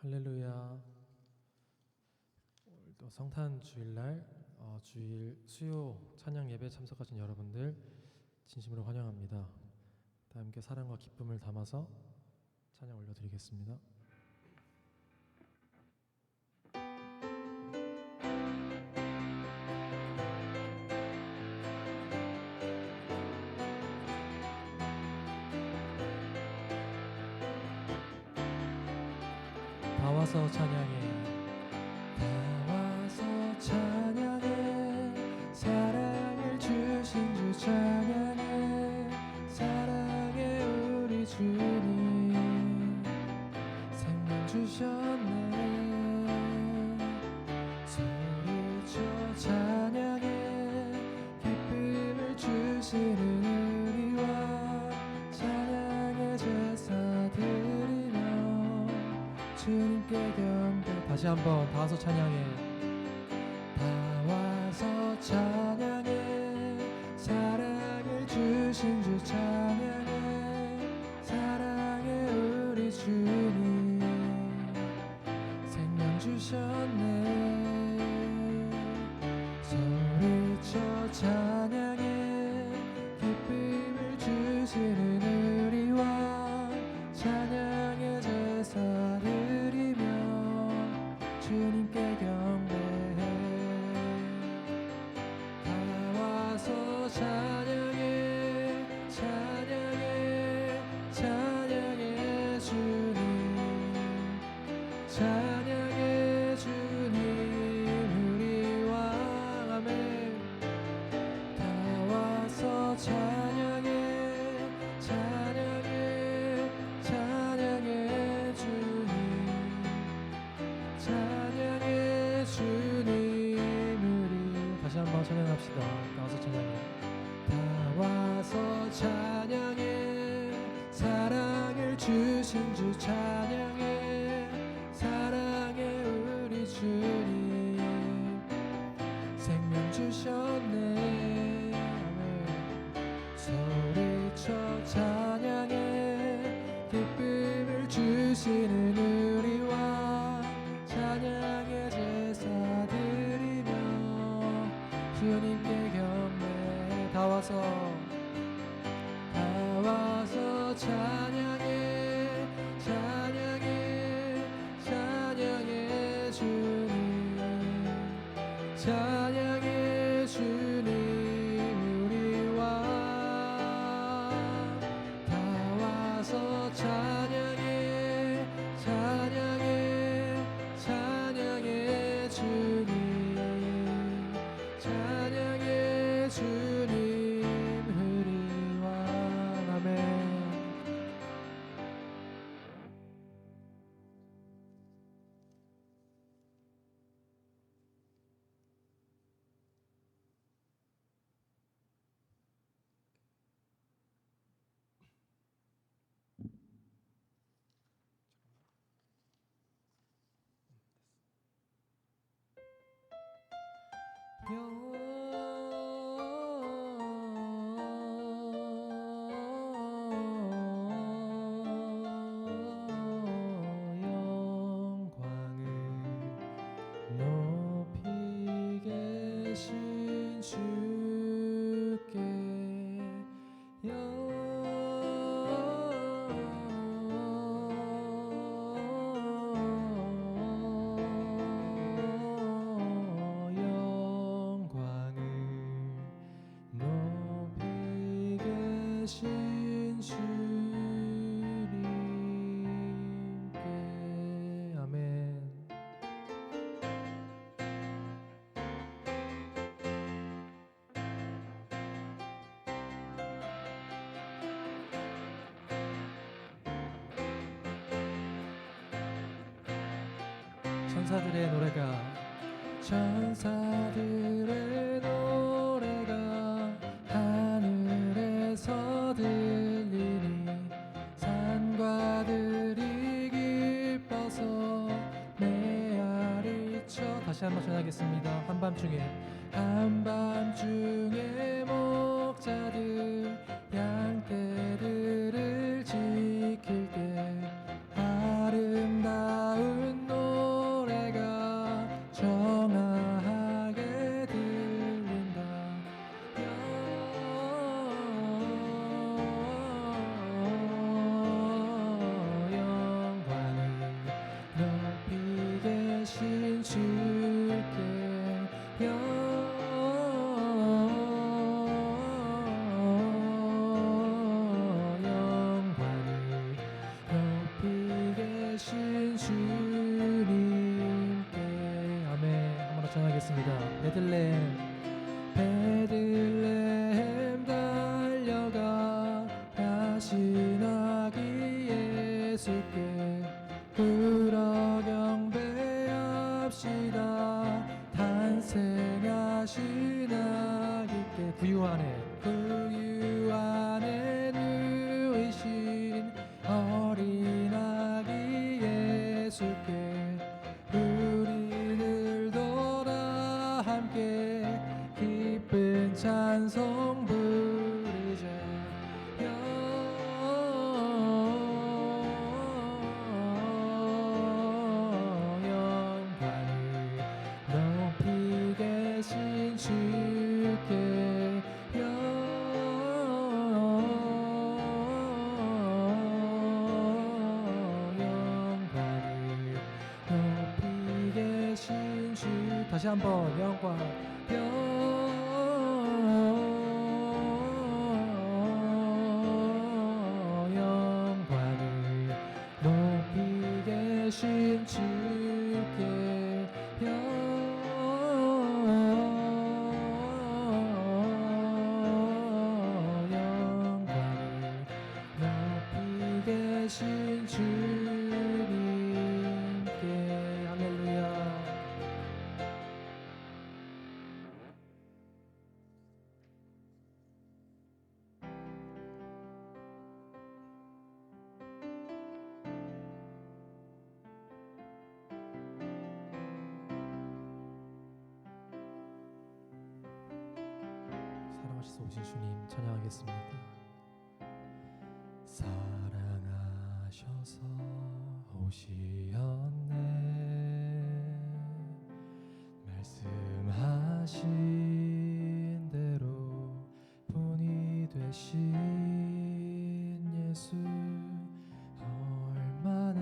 할렐루야. 오늘도 성탄 주일날 주일 수요 찬양 예배에 참석하신 여러분들 진심으로 환영합니다. 다 함께 사랑과 기쁨을 담아서 찬양 올려드리겠습니다. 다 와서 찬양해, 다 와서 찬양해, 사랑을 주신 주 찬양해, 사랑해 우리 주님 생명 주셨네. 소리쳐 찬양해, 기쁨을 주시는 우리와 찬양의 제사 드리며 주님께 경배. 다시 한번 다 와서 찬양해, 다 와서 찬양해, 사랑을 주신 주 찬양해, 사랑해 우리 주님 생명 주셨네. 소리쳐 찬양해, 기쁨을 주시는 우리와 찬양의 제사 드리며 주님께 경배해. 다 와서 찬양해, 찬양해, 찬양해 주님, 찬양해 주님 우리 왕. 아멘. 다 와서 찬양해, 찬양해, 찬양해 주님, 찬양해 주님 우리. 다시 한번 찬양합시다. 다 와서 찬양해, 다 와서 찬양해, 사랑을 주신 주 찬양해, 사랑해 우리 주님 생명 주셨네. 아멘. 소리쳐 찬양해, 기쁨을 주시는 우리와 찬양의 제사 드리며 주님께 경배. 다 와서, 다 와서 찬양해, 찬양해, 찬양해 주님, 찬양해 주님 우리 왕. 다 와서 찬양해, 찬양해, 찬양해 주님, 찬양해 주님 우리 왕. 아멘. 영광을 높이 계신 주께 영광을 높이 계신 주님께. 아멘. 천사들의 노래가, 천사들의 노래가 하늘에서 들리니 산과 들이 기뻐서 메아리쳐. 다시 한번 전하겠습니다. 한밤중에 목자들 양떼들을 지킬 때 아름다운 찬양하겠습니다. 베들레헴 달려가 가신 아기 예수께 불어 경배합시다. 탄생하신 아기께 구유 안에 누이신 어린 아기 예수께 우리들도 다 함께 기쁜 찬송 부르자. 영광을 높이 계신 주께 영광을 높이 계신 주. 다시 한번 영광을 높이 계신 주께 영광을 높이 계신 주님께. 할렐루야. 사랑하셔서 오신 주님 찬양하겠습니다. 사랑하셔서 오시었네. 말씀하신 대로 본이 되신 예수 얼마나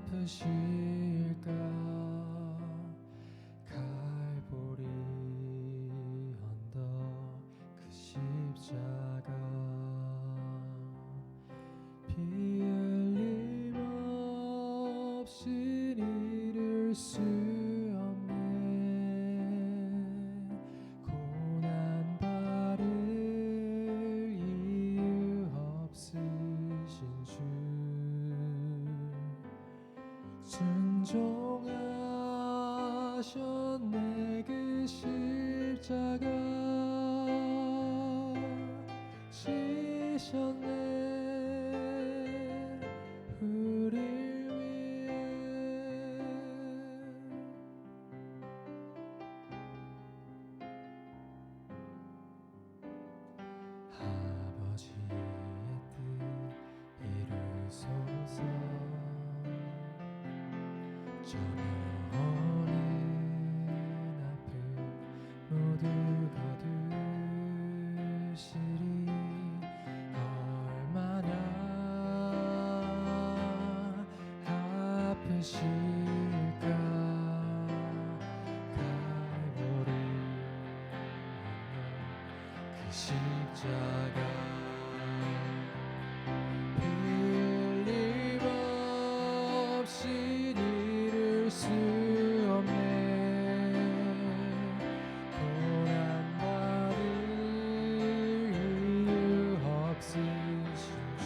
아프실까. 갈보리 언덕 그 십자가 피 흘림 없이 이룰 수 없네. 고난 받을 이유 없으신 주 순종하셨네. 그 십자가 지셨네. 우릴 위해 아버지의 뜻 이루소서. 저 어린 아픔 모두 거두시리. 얼마나 아프실까. 갈보리 그 십자가 피 흘림 없이 이룰 수 없네. 고난 받을 이유 없으신 주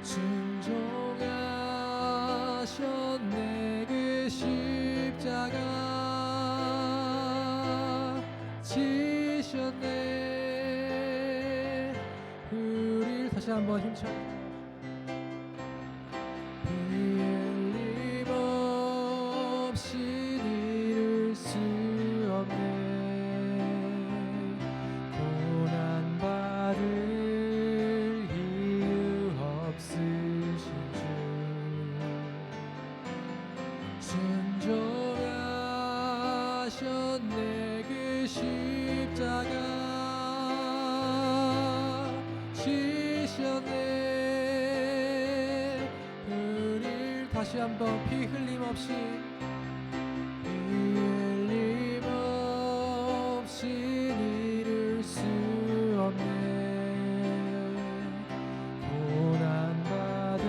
순종하셨네. 그 십자가 지셨네. 우릴 다시 한번 힘차게 피 흘림 없이 이룰 수 없네. 고난 받을 이유 없으신 주 순종하셨네. 그 십자가 지셨네. 우릴 다시 한번 피 흘림 없이 이룰 수 없네. 고난 받을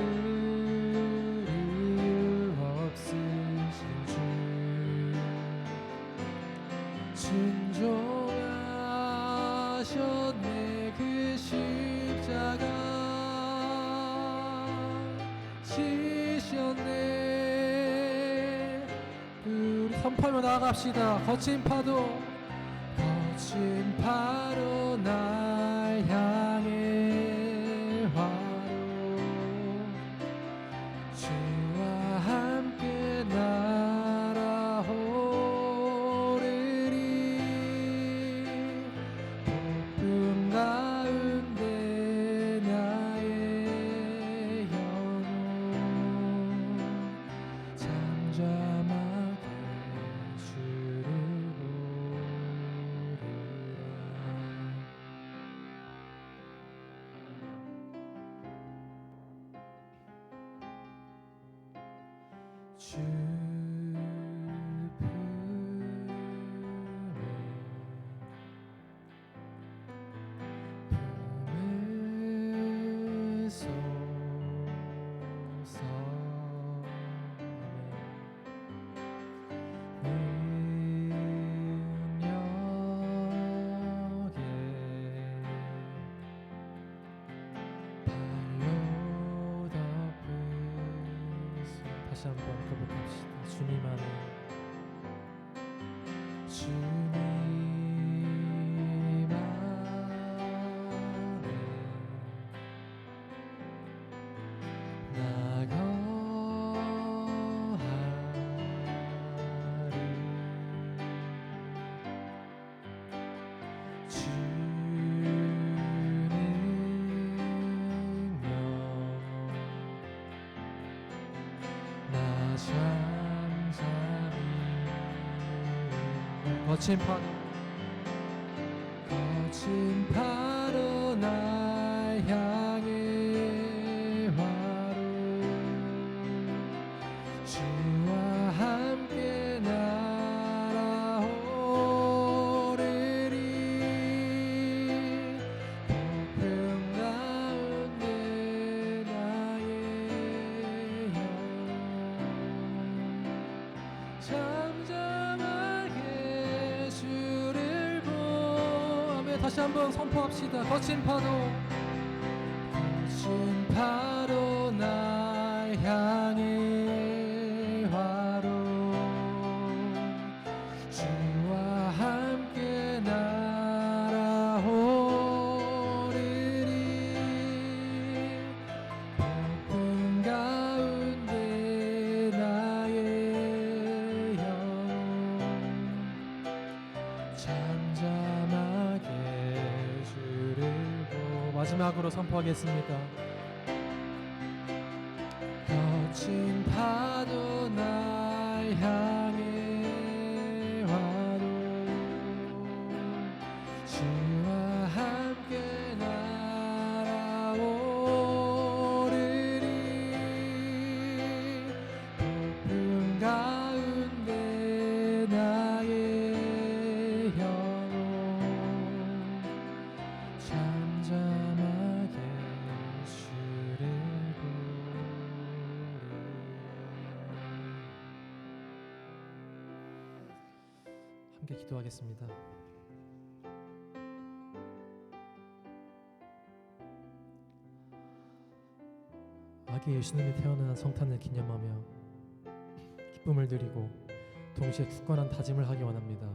선포하며 나아갑시다. 거친 파도 날 향해 화로 주와 함께 날아오르리 폭풍 가운데 나의 영혼 잠잠하게 주를 주 품에 쏘서 능력에 발로 덮으소. 다시 한번 고백합시다. 주님 안에 주님 안에 나 거하리 주 능력 나 잠잠히 거친 파도 날 향해 화로 주와 함께 날아오르리 폭풍 가운데 나의 영혼 잠잠하게 주를 보며 다시 한번 선포합시다. 거친 파도 날 향해 화로 주와 함께 날아오르리 폭풍 가운데 나의 영혼 잠잠하게 주를 마지막으로 선포하겠습니다. 거친 파도 날 향해 화로 주와 함께 날아오르리 폭풍 가운데 나의 영혼 잠잠하게 주를 함께 기도하겠습니다. 아기 예수님이 태어난 성탄을 기념하며 기쁨을 드리고 동시에 굳건한 다짐을 하기 원합니다.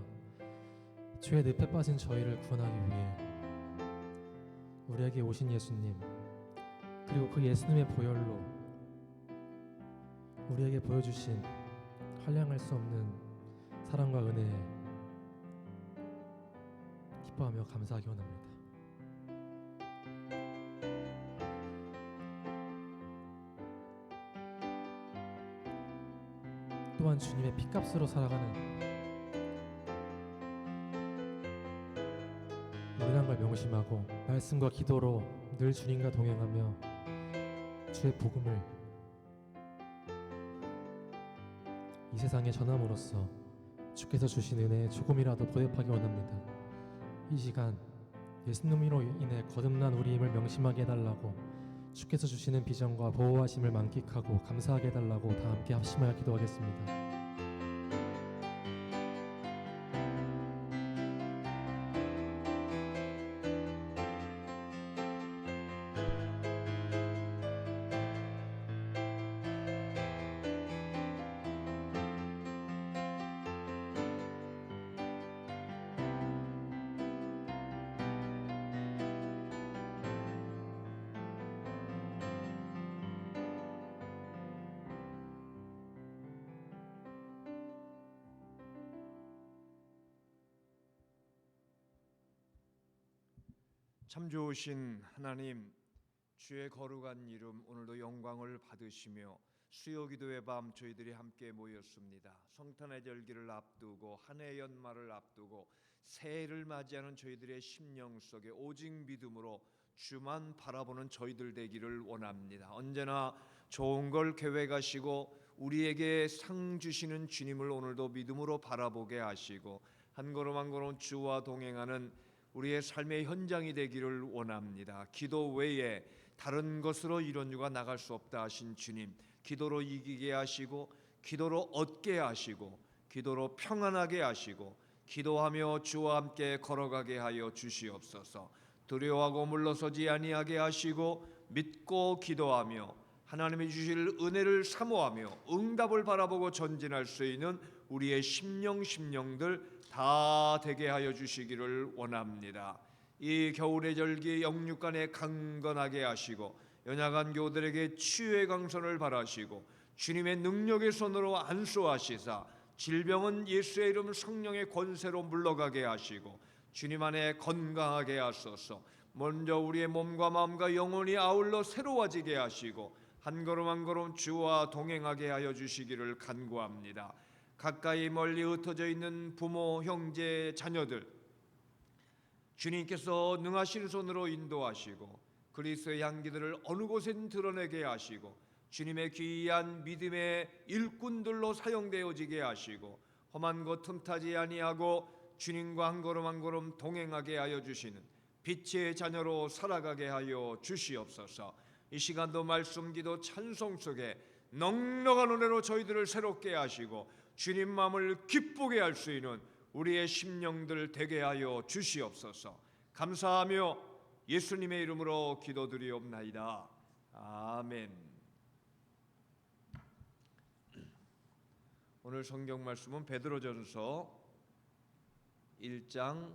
죄의 늪에 빠진 저희를 구원하기 위해 우리에게 오신 예수님, 그리고 그 예수님의 보혈로 우리에게 보여주신 한량할 수 없는 사랑과 은혜에 기뻐하며 감사하기 원합니다. 또한 주님의 피값으로 살아가는 우리란 걸 명심하고 말씀과 기도로 늘 주님과 동행하며 주의 복음을 이 세상에 전함으로써 주께서 주신 은혜에 조금이라도 보답하기 원합니다. 이 시간 예수님으로 인해 거듭난 우리 힘을 명심하게 해달라고, 주께서 주시는 비전과 보호하심을 만끽하고 감사하게 해달라고 다 함께 합심하여 기도하겠습니다. 참 좋으신 하나님, 주의 거룩한 이름 오늘도 영광을 받으시며 수요기도의 밤 저희들이 함께 모였습니다. 성탄의 절기를 앞두고 한 해 연말을 앞두고 새해를 맞이하는 저희들의 심령 속에 오직 믿음으로 주만 바라보는 저희들 되기를 원합니다. 언제나 좋은 걸 계획하시고 우리에게 상 주시는 주님을 오늘도 믿음으로 바라보게 하시고 한 걸음 한 걸음 주와 동행하는 우리의 삶의 현장이 되기를 원합니다. 기도 외에 다른 것으로 이루어가 나갈 수 없다 하신 주님, 기도로 이기게 하시고 기도로 얻게 하시고 기도로 평안하게 하시고 기도하며 주와 함께 걸어가게 하여 주시옵소서. 두려워하고 물러서지 아니하게 하시고 믿고 기도하며 하나님이 주실 은혜를 사모하며 응답을 바라보고 전진할 수 있는 우리의 심령들 다 되게 하여 주시기를 원합니다. 이 겨울의 절기 영육간에 강건하게 하시고 연약한 교우들에게 치유의 강선을 바라시고 주님의 능력의 손으로 안수하시사 질병은 예수의 이름 성령의 권세로 물러가게 하시고 주님 안에 건강하게 하소서. 먼저 우리의 몸과 마음과 영혼이 아울러 새로워지게 하시고 한 걸음 한 걸음 주와 동행하게 하여 주시기를 간구합니다. 가까이 멀리 흩어져 있는 부모, 형제, 자녀들 주님께서 능하신 손으로 인도하시고 그리스도의 향기들을 어느 곳엔 드러내게 하시고 주님의 귀한 믿음의 일꾼들로 사용되어지게 하시고 험한 것 틈타지 아니하고 주님과 한 걸음 한 걸음 동행하게 하여 주시는 빛의 자녀로 살아가게 하여 주시옵소서. 이 시간도 말씀, 기도, 찬송 속에 넉넉한 은혜로 저희들을 새롭게 하시고 주님 마음을 기쁘게 할 수 있는 우리의 심령들 되게 하여 주시옵소서. 감사하며 예수님의 이름으로 기도드리옵나이다. 아멘. 오늘 성경 말씀은 베드로전서 1장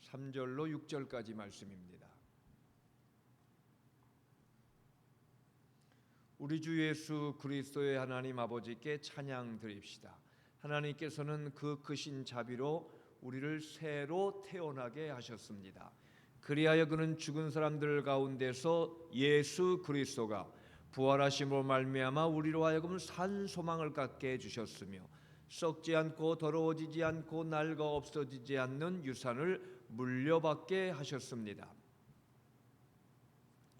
3절로 6절까지 말씀입니다. 우리 주 예수 그리스도의 하나님 아버지께 찬양 드립시다. 하나님께서는 그 크신 자비로 우리를 새로 태어나게 하셨습니다. 그리하여 그는 죽은 사람들 가운데서 예수 그리스도가 부활하심으로 말미암아 우리로 하여금 산 소망을 갖게 해주셨으며 썩지 않고 더러워지지 않고 낡아 없어지지 않는 유산을 물려받게 하셨습니다.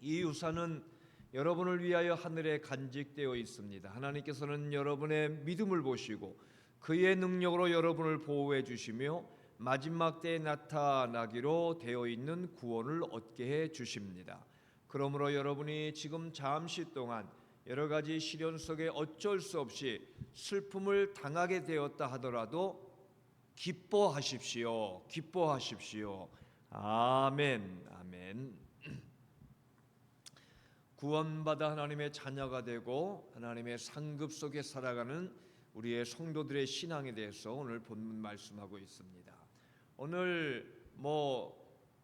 이 유산은 여러분을 위하여 하늘에 간직되어 있습니다. 하나님께서는 여러분의 믿음을 보시고 그의 능력으로 여러분을 보호해 주시며 마지막 때에 나타나기로 되어 있는 구원을 얻게 해 주십니다. 그러므로 여러분이 지금 잠시 동안 여러 가지 시련 속에 어쩔 수 없이 슬픔을 당하게 되었다 하더라도 기뻐하십시오. 기뻐하십시오. 아멘. 아멘. 구원받아 하나님의 자녀가 되고 하나님의 상급 속에 살아가는 우리의 성도들의 신앙에 대해서 오늘 본문 말씀하고 있습니다. 오늘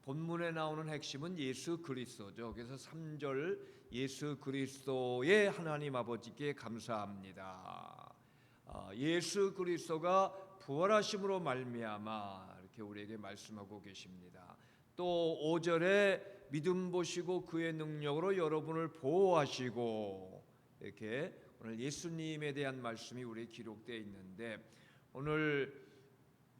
본문에 나오는 핵심은 예수 그리스도죠. 그래서 3절 예수 그리스도의 하나님 아버지께 감사합니다. 예수 그리스도가 부활하심으로 말미암아 이렇게 우리에게 말씀하고 계십니다. 또 5절에 믿음 보시고 그의 능력으로 여러분을 보호하시고 이렇게 오늘 예수님에 대한 말씀이 우리에 기록되어 있는데 오늘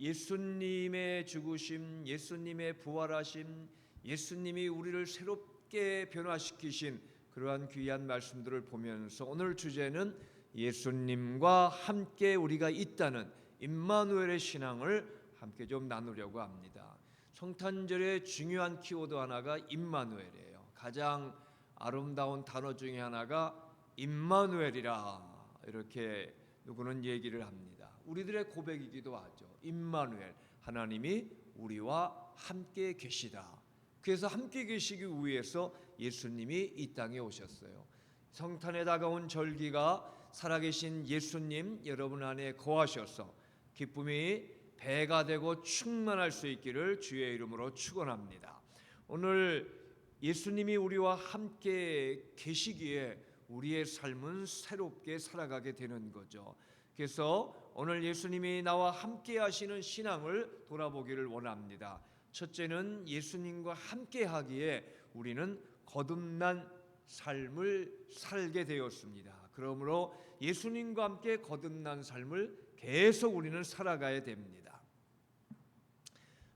예수님의 죽으심, 예수님의 부활하심, 예수님이 우리를 새롭게 변화시키신 그러한 귀한 말씀들을 보면서 오늘 주제는 예수님과 함께 우리가 있다는 임마누엘의 신앙을 함께 좀 나누려고 합니다. 성탄절의 중요한 키워드 하나가 임마누엘이에요. 가장 아름다운 단어 중에 하나가 임마누엘이라 이렇게 누구는 얘기를 합니다. 우리들의 고백이기도 하죠. 임마누엘, 하나님이 우리와 함께 계시다. 그래서 함께 계시기 위해서 예수님이 이 땅에 오셨어요. 성탄에 다가온 절기가 살아계신 예수님 여러분 안에 거하셔서 기쁨이 배가 되고 충만할 수 있기를 주의 이름으로 축원합니다. 오늘 예수님이 우리와 함께 계시기에 우리의 삶은 새롭게 살아가게 되는 거죠. 그래서 오늘 예수님이 나와 함께 하시는 신앙을 돌아보기를 원합니다. 첫째는 예수님과 함께 하기에 우리는 거듭난 삶을 살게 되었습니다. 그러므로 예수님과 함께 거듭난 삶을 계속 우리는 살아가야 됩니다.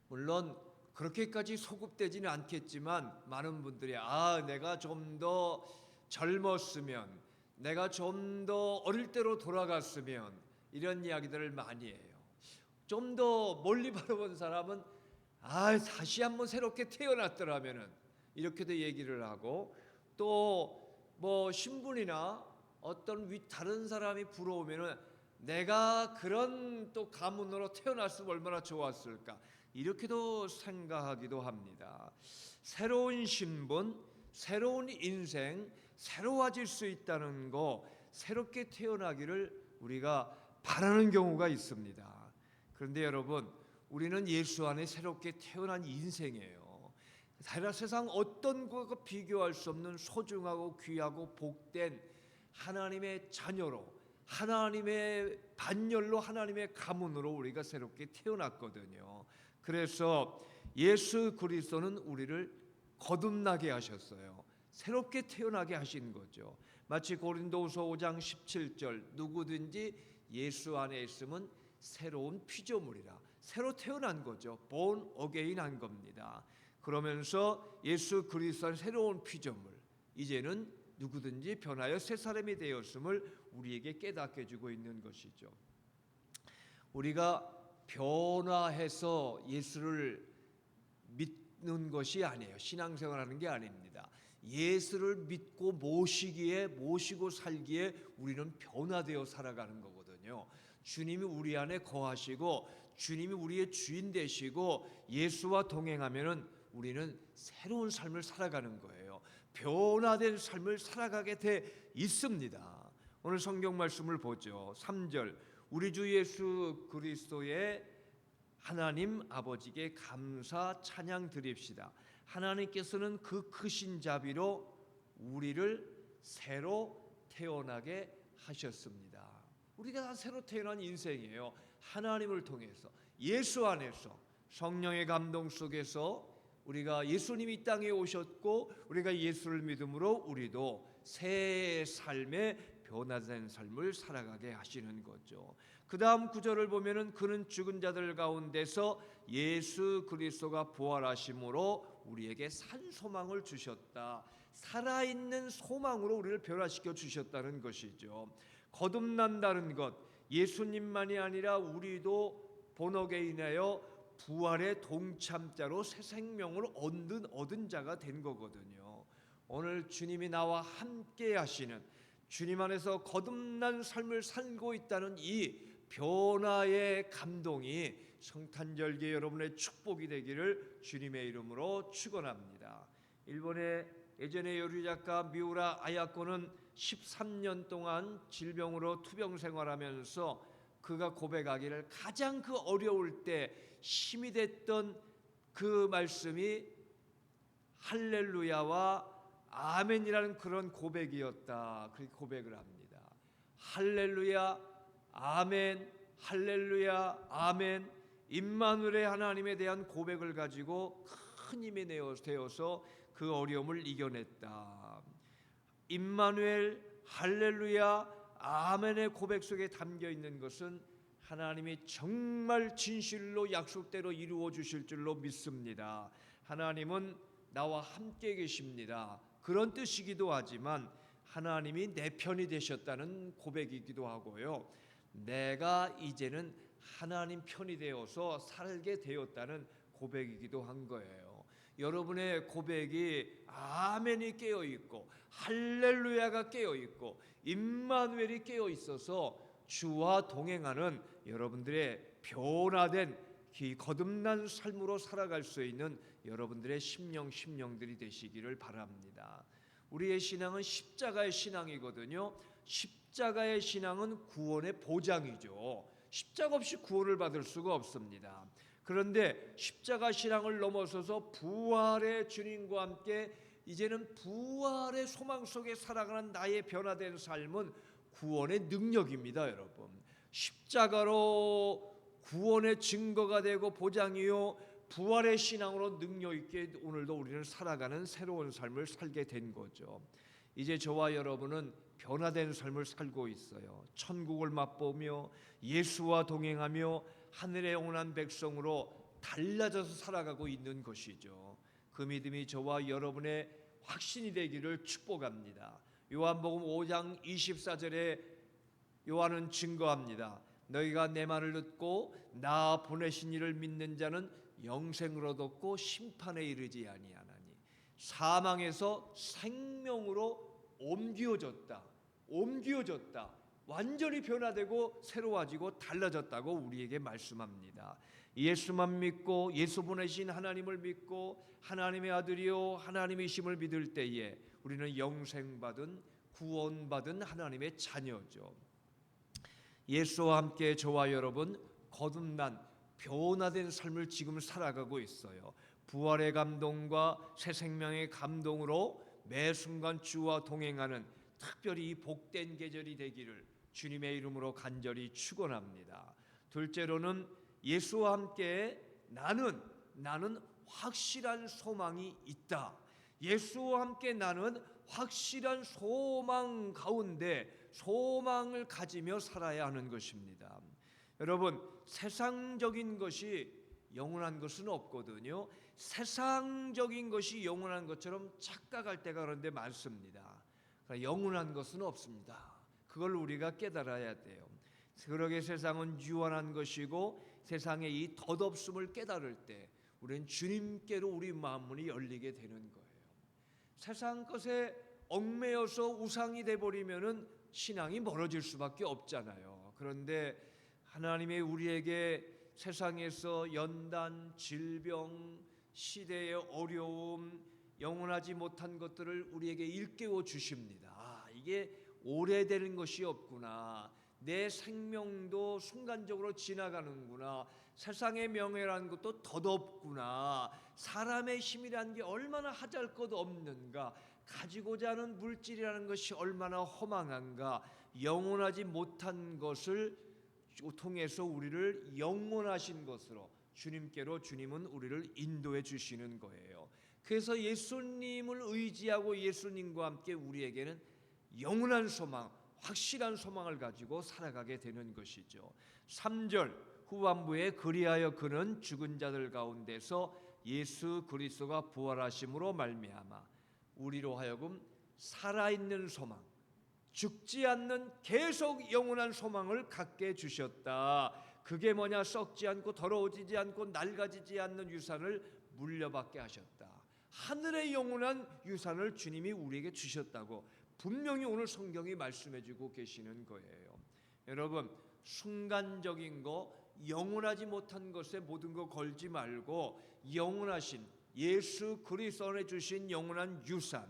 물론 그렇게까지 소급되지는 않겠지만 많은 분들이 내가 좀 더 젊었으면, 내가 좀 더 어릴 때로 돌아갔으면, 이런 이야기들을 많이 해요. 좀 더 멀리 바라본 사람은 다시 한번 새롭게 태어났더라면은, 이렇게도 얘기를 하고, 또 뭐 신분이나 어떤 다른 사람이 부러우면은 내가 그런 또 가문으로 태어났으면 얼마나 좋았을까, 이렇게도 생각하기도 합니다. 새로운 신분, 새로운 인생, 새로워질 수 있다는 거, 새롭게 태어나기를 우리가 바라는 경우가 있습니다. 그런데 여러분, 우리는 예수 안에 새롭게 태어난 인생이에요. 세상 어떤 것과 비교할 수 없는 소중하고 귀하고 복된 하나님의 자녀로, 하나님의 반열로, 하나님의 가문으로 우리가 새롭게 태어났거든요. 그래서 예수 그리스도는 우리를 거듭나게 하셨어요. 새롭게 태어나게 하신 거죠. 마치 고린도후서 5장 17절, 누구든지 예수 안에 있으면 새로운 피조물이라, 새로 태어난 거죠. born again 한 겁니다. 그러면서 예수 그리스도는 새로운 피조물, 이제는 누구든지 변하여 새 사람이 되었음을 우리에게 깨닫게 해주고 있는 것이죠. 우리가 변화해서 예수를 믿는 것이 아니에요. 신앙생활하는 게 아닙니다. 예수를 믿고 모시고 살기에 우리는 변화되어 살아가는 거거든요. 주님이 우리 안에 거하시고 주님이 우리의 주인 되시고 예수와 동행하면은 우리는 새로운 삶을 살아가는 거예요. 변화된 삶을 살아가게 돼 있습니다. 오늘 성경 말씀을 보죠. 3절, 우리 주 예수 그리스도의 하나님 아버지께 감사 찬양 드립시다. 하나님께서는 그 크신 자비로 우리를 새로 태어나게 하셨습니다. 우리가 다 새로 태어난 인생이에요. 하나님을 통해서, 예수 안에서, 성령의 감동 속에서 우리가 예수님이 이 땅에 오셨고 우리가 예수를 믿음으로 우리도 새 삶의 변화된 삶을 살아가게 하시는 거죠. 그 다음 구절을 보면은 그는 죽은 자들 가운데서 예수 그리스도가 부활하심으로 우리에게 산 소망을 주셨다. 살아있는 소망으로 우리를 변화시켜 주셨다는 것이죠. 거듭난다는 것, 예수님만이 아니라 우리도 본어게 인하여 부활의 동참자로 새 생명을 얻은 자가 된 거거든요. 오늘 주님이 나와 함께 하시는, 주님 안에서 거듭난 삶을 살고 있다는 이 변화의 감동이 성탄절기 여러분의 축복이 되기를 주님의 이름으로 축원합니다. 일본의 예전의 요리 작가 미우라 아야코는 13년 동안 질병으로 투병 생활하면서 그가 고백하기를 가장 그 어려울 때 힘이 됐던 그 말씀이 할렐루야와 아멘이라는 그런 고백이었다. 그렇게 고백을 합니다. 할렐루야 아멘, 할렐루야 아멘, 임마누엘의 하나님에 대한 고백을 가지고 큰 힘이 되어서 그 어려움을 이겨냈다. 임마누엘, 할렐루야 아멘의 고백 속에 담겨 있는 것은 하나님이 정말 진실로 약속대로 이루어 주실 줄로 믿습니다. 하나님은 나와 함께 계십니다. 그런 뜻이기도 하지만 하나님이 내 편이 되셨다는 고백이기도 하고요. 내가 이제는 하나님 편이 되어서 살게 되었다는 고백이기도 한 거예요. 여러분의 고백이 아멘이 깨어 있고 할렐루야가 깨어 있고 임마누엘이 깨어 있어서 주와 동행하는 여러분들의 변화된 거듭난 삶으로 살아갈 수 있는 여러분들의 심령들이 되시기를 바랍니다. 우리의 신앙은 십자가의 신앙이거든요. 십자가의 신앙은 구원의 보장이죠. 십자가 없이 구원을 받을 수가 없습니다. 그런데 십자가 신앙을 넘어서서 부활의 주님과 함께 이제는 부활의 소망 속에 살아가는 나의 변화된 삶은 구원의 능력입니다. 여러분, 십자가로 구원의 증거가 되고 보장이요, 부활의 신앙으로 능력 있게 오늘도 우리는 살아가는 새로운 삶을 살게 된 거죠. 이제 저와 여러분은 변화된 삶을 살고 있어요. 천국을 맛보며 예수와 동행하며 하늘의 영원한 백성으로 달라져서 살아가고 있는 것이죠. 그 믿음이 저와 여러분의 확신이 되기를 축복합니다. 요한복음 5장 24절에 요한은 증거합니다. 너희가 내 말을 듣고 나 보내신 이를 믿는 자는 영생을 얻었고 심판에 이르지 아니하나니. 사망에서 생명으로 옮겨졌다. 완전히 변화되고 새로워지고 달라졌다고 우리에게 말씀합니다. 예수만 믿고 예수 보내신 하나님을 믿고 하나님의 아들이요 하나님이심을 믿을 때에 우리는 영생받은 구원받은 하나님의 자녀죠. 예수와 함께 저와 여러분 거듭난 변화된 삶을 지금 살아가고 있어요. 부활의 감동과 새 생명의 감동으로 매 순간 주와 동행하는 특별히 복된 계절이 되기를 주님의 이름으로 간절히 축원합니다. 둘째로는 예수와 함께 나는 확실한 소망이 있다. 예수와 함께 나는 확실한 소망 가운데 소망을 가지며 살아야 하는 것입니다. 여러분, 세상적인 것이 영원한 것은 없거든요. 세상적인 것이 영원한 것처럼 착각할 때가 그런데 많습니다. 영원한 것은 없습니다. 그걸 우리가 깨달아야 돼요. 그러게 세상은 유한한 것이고 세상의 이 덧없음을 깨달을 때 우리는 주님께로 우리 마음문이 열리게 되는 거예요. 세상 것에 얽매여서 우상이 돼버리면은 신앙이 멀어질 수밖에 없잖아요. 그런데 하나님의 우리에게 세상에서 연단, 질병, 시대의 어려움, 영원하지 못한 것들을 우리에게 일깨워 주십니다. 이게 오래되는 것이 없구나. 내 생명도 순간적으로 지나가는구나. 세상의 명예라는 것도 덧없구나. 사람의 힘이라는 게 얼마나 하잘것 없는가. 가지고자 하는 물질이라는 것이 얼마나 허망한가. 영원하지 못한 것을 통해서 우리를 영원하신 것으로 주님께로 주님은 우리를 인도해 주시는 거예요. 그래서 예수님을 의지하고 예수님과 함께 우리에게는 영원한 소망, 확실한 소망을 가지고 살아가게 되는 것이죠. 3절 후반부에 그리하여 그는 죽은 자들 가운데서 예수 그리스도가 부활하심으로 말미암아 우리로 하여금 살아있는 소망, 죽지 않는 계속 영원한 소망을 갖게 주셨다. 그게 뭐냐? 썩지 않고 더러워지지 않고 낡아지지 않는 유산을 물려받게 하셨다. 하늘의 영원한 유산을 주님이 우리에게 주셨다고 분명히 오늘 성경이 말씀해주고 계시는 거예요. 여러분, 순간적인 거, 영원하지 못한 것에 모든 거 걸지 말고 영원하신 예수 그리스도 안에 주신 영원한 유산,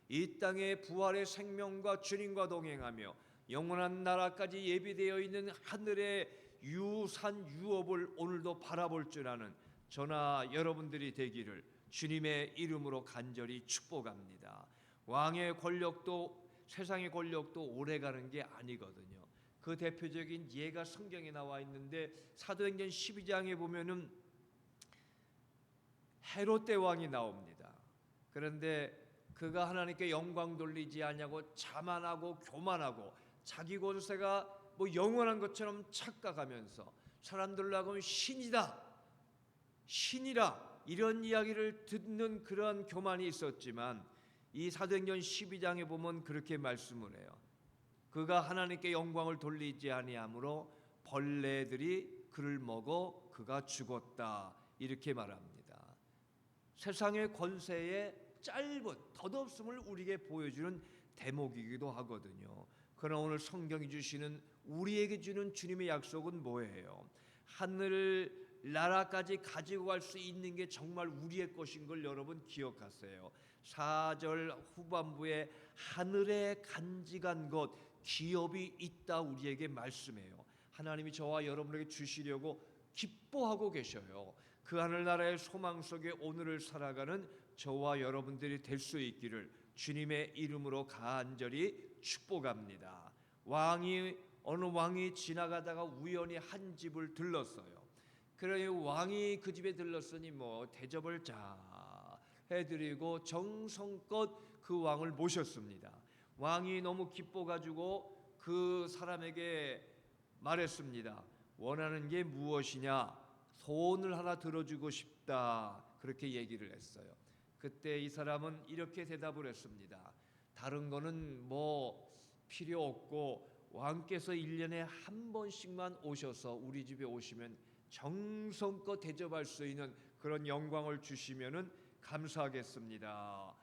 이 땅의 부활의 생명과 주님과 동행하며 영원한 나라까지 예비되어 있는 하늘의 유산 유업을 오늘도 바라볼 줄 아는 저나 여러분들이 되기를 주님의 이름으로 간절히 축복합니다. 왕의 권력도 세상의 권력도 오래가는 게 아니거든요. 그 대표적인 예가 성경에 나와 있는데 사도행전 12장에 보면은 헤롯 대왕이 나옵니다. 그런데 그가 하나님께 영광 돌리지 않냐고 자만하고 교만하고 자기 권세가 뭐 영원한 것처럼 착각하면서 사람들로 하여금 신이다, 신이라 이런 이야기를 듣는 그런 교만이 있었지만 이 사도행전 12장에 보면 그렇게 말씀을 해요. 그가 하나님께 영광을 돌리지 아니하므로 벌레들이 그를 먹어 그가 죽었다 이렇게 말합니다. 세상의 권세의 짧은 덧없음을 우리에게 보여주는 대목이기도 하거든요. 그러나 오늘 성경이 주시는 우리에게 주는 주님의 약속은 뭐예요? 하늘 나라까지 가지고 갈 수 있는 게 정말 우리의 것인 걸 여러분 기억하세요. 4절 후반부에 하늘에 간직한 것 기업이 있다 우리에게 말씀해요. 하나님이 저와 여러분에게 주시려고 기뻐하고 계셔요. 그 하늘나라의 소망 속에 오늘을 살아가는 저와 여러분들이 될 수 있기를 주님의 이름으로 간절히 축복합니다. 어느 왕이 지나가다가 우연히 한 집을 들렀어요. 그러니 왕이 그 집에 들렀으니 뭐 대접을 잘 해드리고 정성껏 그 왕을 모셨습니다. 왕이 너무 기뻐가지고 그 사람에게 말했습니다. 원하는 게 무엇이냐? 소원을 하나 들어주고 싶다. 그렇게 얘기를 했어요. 그때 이 사람은 이렇게 대답을 했습니다. 다른 거는 뭐 필요 없고 왕께서 1년에 한 번씩만 오셔서 우리 집에 오시면 정성껏 대접할 수 있는 그런 영광을 주시면은 감사하겠습니다.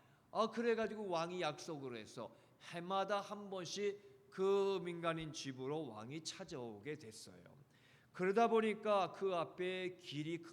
그래가지고 왕이 약속을 해서 해마다 한 번씩 그 민간인 집으로 왕이 찾아오게 됐어요. 그러다 보니까 그 앞에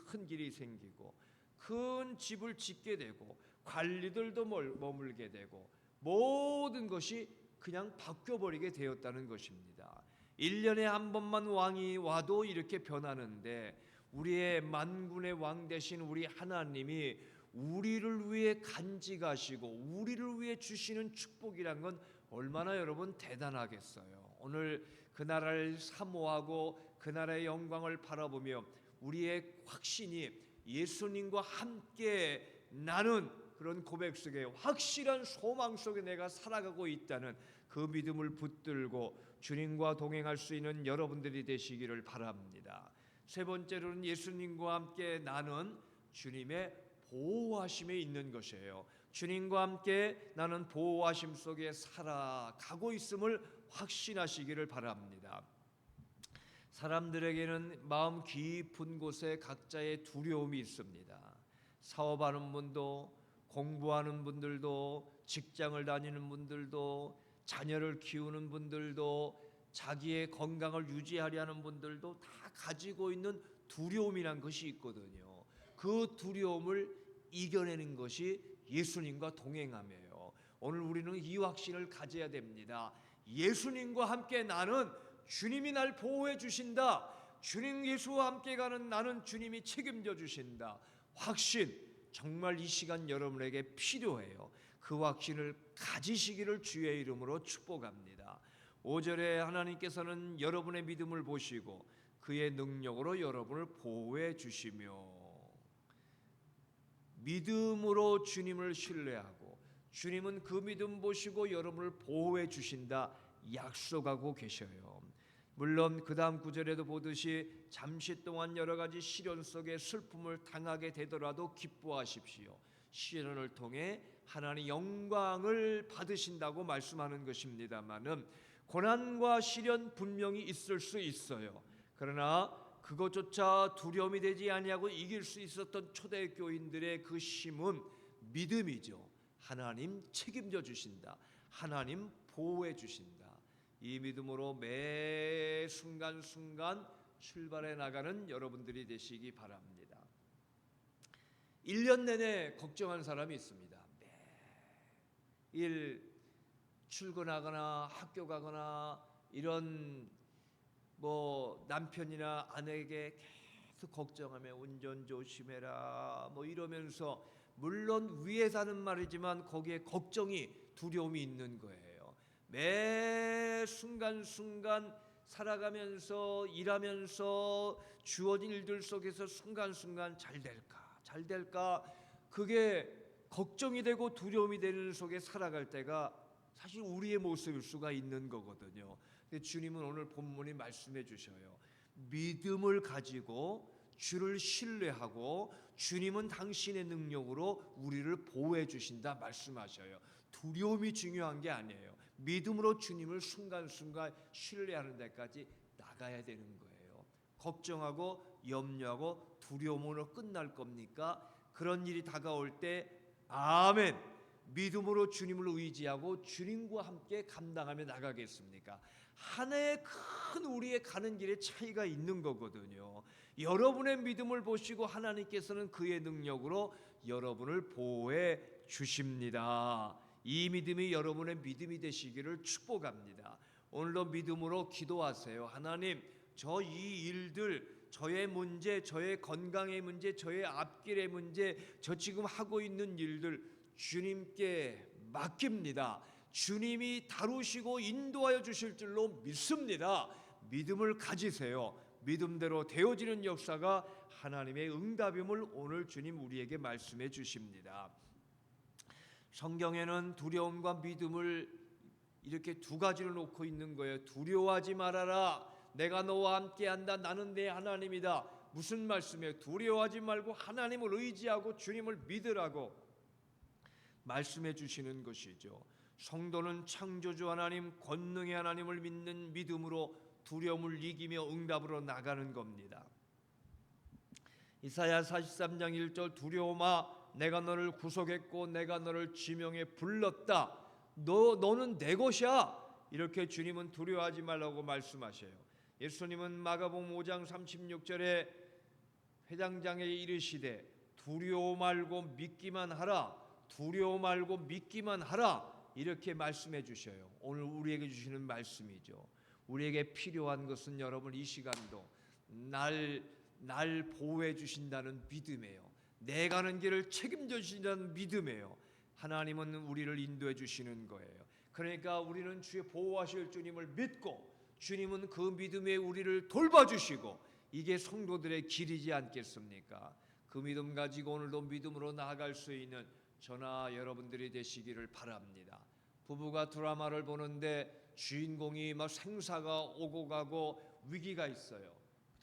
큰 길이 생기고 큰 집을 짓게 되고 관리들도 머물게 되고 모든 것이 그냥 바뀌어버리게 되었다는 것입니다. 1년에 한 번만 왕이 와도 이렇게 변하는데 우리의 만군의 왕 되신 우리 하나님이 우리를 위해 간직하시고 우리를 위해 주시는 축복이란 건 얼마나 여러분 대단하겠어요. 오늘 그 나라를 사모하고 그 나라의 영광을 바라보며 우리의 확신이 예수님과 함께 나는 그런 고백 속에 확실한 소망 속에 내가 살아가고 있다는 그 믿음을 붙들고 주님과 동행할 수 있는 여러분들이 되시기를 바랍니다. 세 번째로는 예수님과 함께 나는 주님의 보호하심에 있는 것이에요. 주님과 함께 나는 보호하심 속에 살아가고 있음을 확신하시기를 바랍니다. 사람들에게는 마음 깊은 곳에 각자의 두려움이 있습니다. 사업하는 분도, 공부하는 분들도, 직장을 다니는 분들도, 자녀를 키우는 분들도, 자기의 건강을 유지하려는 분들도 다 가지고 있는 두려움이란 것이 있거든요. 그 두려움을 이겨내는 것이 예수님과 동행함이에요. 오늘 우리는 이 확신을 가져야 됩니다. 예수님과 함께 나는 주님이 날 보호해 주신다. 주님 예수와 함께 가는 나는 주님이 책임져 주신다. 확신 정말 이 시간 여러분에게 필요해요. 그 확신을 가지시기를 주의 이름으로 축복합니다. 5절에 하나님께서는 여러분의 믿음을 보시고 그의 능력으로 여러분을 보호해 주시며 믿음으로 주님을 신뢰하고 주님은 그 믿음 보시고 여러분을 보호해 주신다 약속하고 계셔요. 물론 그 다음 구절에도 보듯이 잠시 동안 여러 가지 시련 속에 슬픔을 당하게 되더라도 기뻐하십시오. 시련을 통해 하나님의 영광을 받으신다고 말씀하는 것입니다만은 고난과 시련 분명히 있을 수 있어요. 그러나 그것조차 두려움이 되지 아니하고 이길 수 있었던 초대교인들의 그 힘은 믿음이죠. 하나님 책임져 주신다. 하나님 보호해 주신다. 이 믿음으로 매 순간순간 출발해 나가는 여러분들이 되시기 바랍니다. 1년 내내 걱정한 사람이 있습니다. 매일 출근하거나 학교 가거나 이런 남편이나 아내에게 계속 걱정하며 운전 조심해라 이러면서 물론 위에서 하는 말이지만 거기에 걱정이 두려움이 있는 거예요. 매 순간순간 살아가면서 일하면서 주어진 일들 속에서 순간순간 잘 될까 그게 걱정이 되고 두려움이 되는 속에 살아갈 때가 사실 우리의 모습일 수가 있는 거거든요. 근데 주님은 오늘 본문이 말씀해 주셔요. 믿음을 가지고 주를 신뢰하고 주님은 당신의 능력으로 우리를 보호해 주신다 말씀하셔요. 두려움이 중요한 게 아니에요. 믿음으로 주님을 순간순간 신뢰하는 데까지 나가야 되는 거예요. 걱정하고 염려하고 두려움으로 끝날 겁니까? 그런 일이 다가올 때 아멘 믿음으로 주님을 의지하고 주님과 함께 감당하며 나가겠습니까? 하나의 큰 우리의 가는 길에 차이가 있는 거거든요. 여러분의 믿음을 보시고 하나님께서는 그의 능력으로 여러분을 보호해 주십니다. 이 믿음이 여러분의 믿음이 되시기를 축복합니다. 오늘도 믿음으로 기도하세요. 하나님, 저 이 일들, 저의 문제, 저의 건강의 문제, 저의 앞길의 문제, 저 지금 하고 있는 일들 주님께 맡깁니다. 주님이 다루시고 인도하여 주실 줄로 믿습니다. 믿음을 가지세요. 믿음대로 되어지는 역사가 하나님의 응답임을 오늘 주님 우리에게 말씀해 주십니다. 성경에는 두려움과 믿음을 이렇게 두 가지로 놓고 있는 거예요. 두려워하지 말아라. 내가 너와 함께한다. 나는 내 하나님이다. 무슨 말씀이에요? 두려워하지 말고 하나님을 의지하고 주님을 믿으라고 말씀해 주시는 것이죠. 성도는 창조주 하나님, 권능의 하나님을 믿는 믿음으로 두려움을 이기며 응답으로 나가는 겁니다. 이사야 43장 1절 두려움아 내가 너를 구속했고 내가 너를 지명해 불렀다. 너는 내 것이야. 이렇게 주님은 두려워하지 말라고 말씀하셔요. 예수님은 마가복음 5장 36절에 회당장에 이르시되 두려워 말고 믿기만 하라. 두려워 말고 믿기만 하라. 이렇게 말씀해 주셔요. 오늘 우리에게 주시는 말씀이죠. 우리에게 필요한 것은 여러분 이 시간도 날 보호해 주신다는 믿음이에요. 내 가는 길을 책임져 주신다는 믿음이에요. 하나님은 우리를 인도해 주시는 거예요. 그러니까 우리는 주의 보호하실 주님을 믿고 주님은 그 믿음에 우리를 돌봐주시고 이게 성도들의 길이지 않겠습니까? 그 믿음 가지고 오늘도 믿음으로 나아갈 수 있는 저나 여러분들이 되시기를 바랍니다. 부부가 드라마를 보는데 주인공이 막 생사가 오고 가고 위기가 있어요.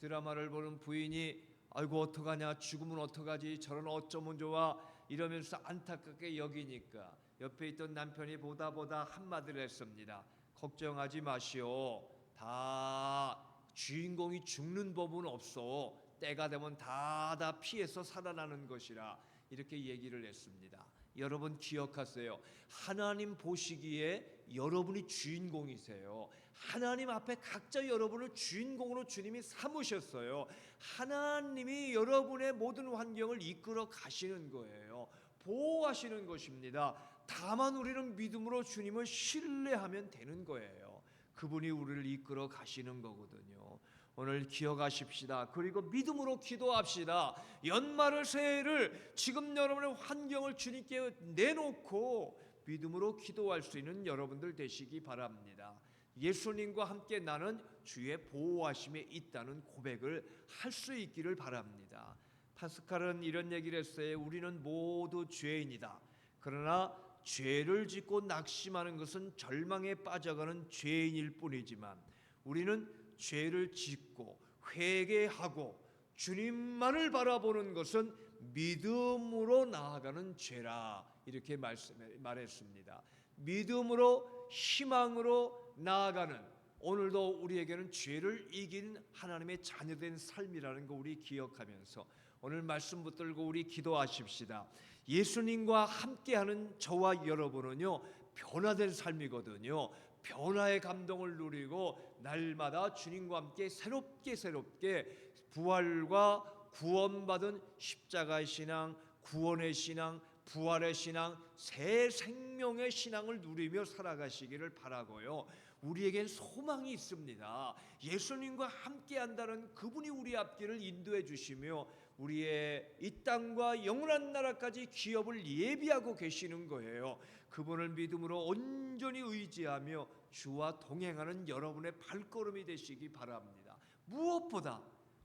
드라마를 보는 부인이 아이고 어떡하냐, 죽으면 어떡하지, 저런 어쩌면 좋아 이러면서 안타깝게 여기니까 옆에 있던 남편이 보다 한마디를 했습니다. 걱정하지 마시오. 다 주인공이 죽는 법은 없어. 때가 되면 다 피해서 살아나는 것이라 이렇게 얘기를 했습니다. 여러분 기억하세요. 하나님 보시기에 여러분이 주인공이세요. 하나님 앞에 각자 여러분을 주인공으로 주님이 삼으셨어요. 하나님이 여러분의 모든 환경을 이끌어 가시는 거예요. 보호하시는 것입니다. 다만 우리는 믿음으로 주님을 신뢰하면 되는 거예요. 그분이 우리를 이끌어 가시는 거거든요. 오늘 기억하십시다. 그리고 믿음으로 기도합시다. 연말을 새해를 지금 여러분의 환경을 주님께 내놓고 믿음으로 기도할 수 있는 여러분들 되시기 바랍니다. 예수님과 함께 나는 주의 보호하심에 있다는 고백을 할 수 있기를 바랍니다. 파스칼은 이런 얘기를 했어요. 우리는 모두 죄인이다. 그러나 죄를 짓고 낙심하는 것은 절망에 빠져가는 죄인일 뿐이지만 우리는 죄를 짓고 회개하고 주님만을 바라보는 것은 믿음으로 나아가는 죄라 이렇게 말했습니다. 믿음으로 희망으로 나아가는 오늘도 우리에게는 죄를 이긴 하나님의 자녀된 삶이라는 거 우리 기억하면서 오늘 말씀 붙들고 우리 기도하십시다. 예수님과 함께하는 저와 여러분은요 변화된 삶이거든요. 변화의 감동을 누리고 날마다 주님과 함께 새롭게 부활과 구원받은 십자가의 신앙, 구원의 신앙, 부활의 신앙, 새 생명의 신앙을 누리며 살아가시기를 바라고요. 우리에겐 소망이 있습니다. 예수님과 함께한다는 그분이 우리 앞길을 인도해 주시며 우리의 이 땅과 영원한 나라까지 기업을 예비하고 계시는 거예요. 그분을 믿음으로 온전히 의지하며 주와 동행하는 여러분의 발걸음이 되시기 바랍니다. 무엇보다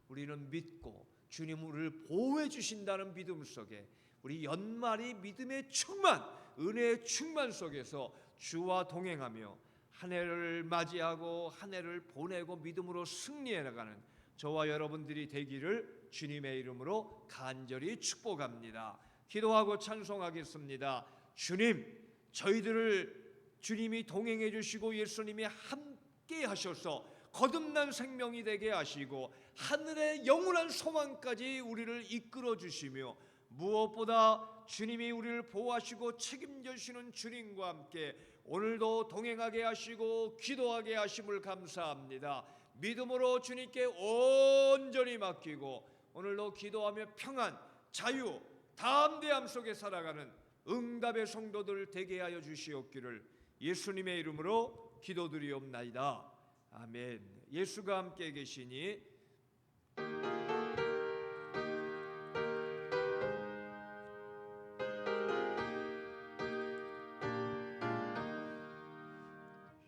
우리는 믿고 주님 우리를 보호해 주신다는 믿음 속에 우리 연말이 믿음의 충만, 은혜의 충만 속에서 주와 동행하며 한 해를 맞이하고 한 해를 보내고 믿음으로 승리해 나가는 저와 여러분들이 되기를 주님의 이름으로 간절히 축복합니다. 기도하고 찬송하겠습니다. 주님, 저희들을 주님이 동행해 주시고 예수님이 함께 하셔서 거듭난 생명이 되게 하시고 하늘의 영원한 소망까지 우리를 이끌어 주시며 무엇보다 주님이 우리를 보호하시고 책임져 주시는 주님과 함께 오늘도 동행하게 하시고 기도하게 하심을 감사합니다. 믿음으로 주님께 온전히 맡기고 오늘도 기도하며 평안, 자유, 담대함 속에 살아가는 응답의 성도들 되게 하여 주시옵기를 예수님의 이름으로 기도드리옵나이다. 아멘. 예수가 함께 계시니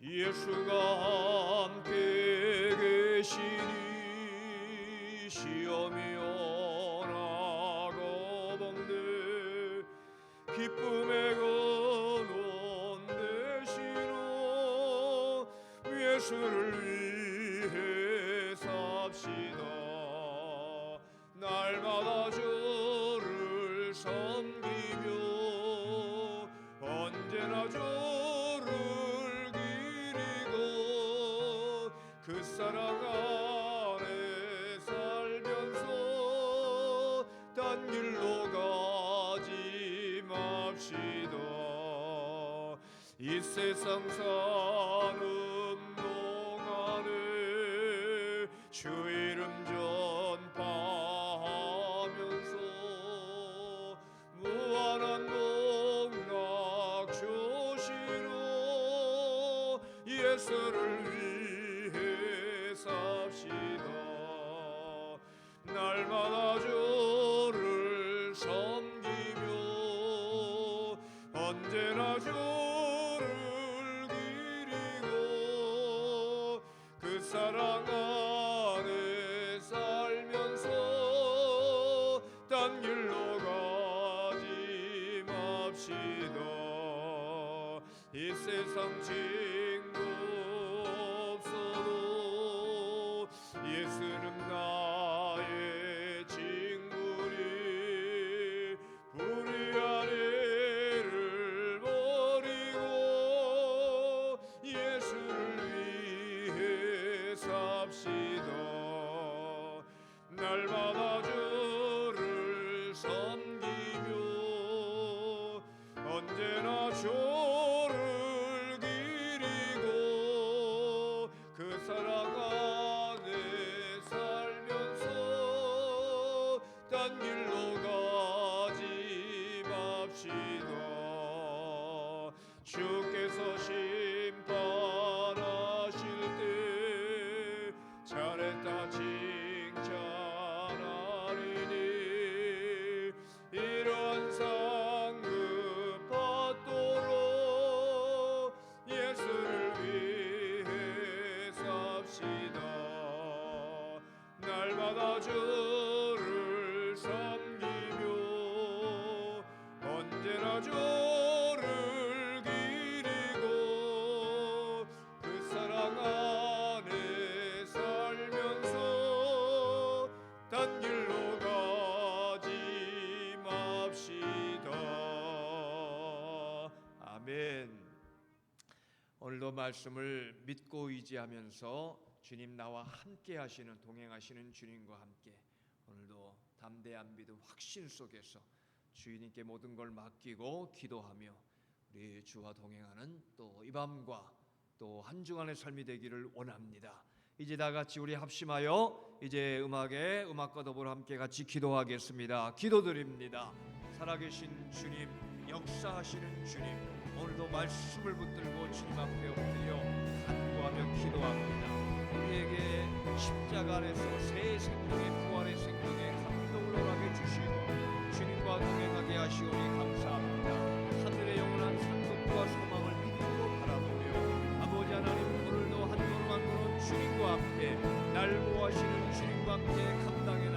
예수가 함께 계시니 시험이 원하고 봉들 기쁨의 근원 되시노 예수를 위해 삽시다. 날마다 주를 섬기며 언제나 주를 기리고 그 사랑 안에 살면서 딴 길로 가지 맙시다. 이 세상 사는 동안에 주 이름 전파하면서 무한한 농락 주시로 예수를 위해 삽시다. 날마다 주를 섬기며 언제나 주를 기리고 그 사랑 안에 살면서 딴 길로 가지 맙시다. 이 세상 친구 없어도 예수는 나의 친구니 불의한 일을 버리고 예수를 위해 삽시다. 날마다 주를 섬기며 언제나 주를 기리고 그 사랑 안에 살면서 딴 길로 가지 맙시다. 주께서 심판하실 때 잘했다 칭찬하리니 이런 상급 받도록 예수를 위해 삽시다. 날마다 주를 섬기며 언제나 주를 기리고 그 사랑 안에 살면서 딴 길로 가지 맙시다. 아멘. 오늘도 말씀을 믿고 의지하면서 주님 나와 함께 하시는 동행하시는 주님과 함께 오늘도 담대한 믿음 확신 속에서 주님께 모든 걸 맡기고 기도하며 우리 주와 동행하는 또 이 밤과 또 한 주간의 삶이 되기를 원합니다. 이제 다 같이 우리 합심하여 이제 음악과 더불어 함께 같이 기도하겠습니다. 기도드립니다. 살아계신 주님, 역사하시는 주님, 오늘도 말씀을 붙들고 주님 앞에 엎드려 간구하며 기도합니다. 우리에게 십자가 안에서 새 생명의 부활의 생명의 감동을 허락해 주시고 주님과 동행하게 하시오니 감사합니다. 하늘의 영원한 상급과 소망을 믿음으로 바라보며 아버지 하나님 오늘도 한 걸음 한 걸음 주님과 함께 날 보호하시는 주님과 함께 감당해